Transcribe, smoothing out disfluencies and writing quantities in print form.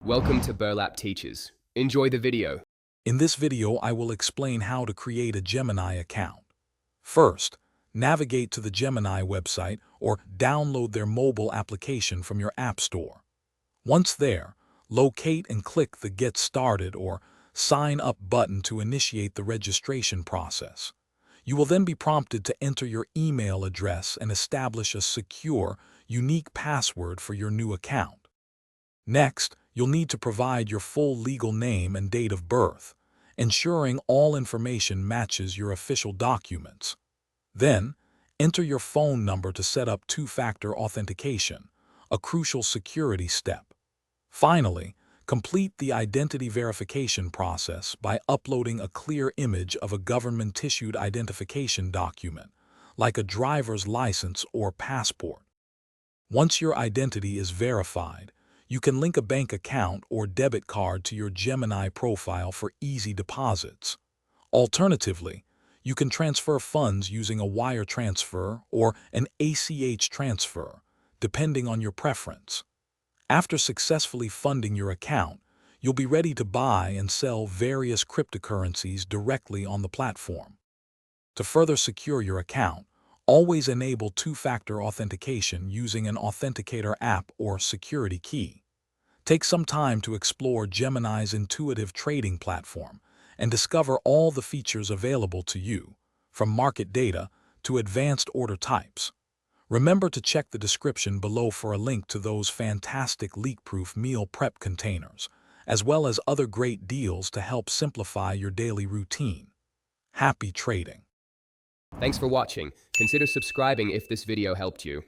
Welcome to Burlap Teachers. Enjoy the video. In this video, I will explain how to create a Gemini account. First, navigate to the Gemini website or download their mobile application from your App Store. Once there, locate and click the Get Started or Sign Up button to initiate the registration process. You will then be prompted to enter your email address and establish a secure, unique password for your new account. Next, you'll need to provide your full legal name and date of birth, ensuring all information matches your official documents. Then, enter your phone number to set up two-factor authentication, a crucial security step. Finally, complete the identity verification process by uploading a clear image of a government-issued identification document, like a driver's license or passport. Once your identity is verified, you can link a bank account or debit card to your Gemini profile for easy deposits. Alternatively, you can transfer funds using a wire transfer or an ACH transfer, depending on your preference. After successfully funding your account, you'll be ready to buy and sell various cryptocurrencies directly on the platform. To further secure your account, always enable two-factor authentication using an authenticator app or security key. Take some time to explore Gemini's intuitive trading platform and discover all the features available to you, from market data to advanced order types. Remember to check the description below for a link to those fantastic leak-proof meal prep containers, as well as other great deals to help simplify your daily routine. Happy trading! Thanks for watching. Consider subscribing if this video helped you.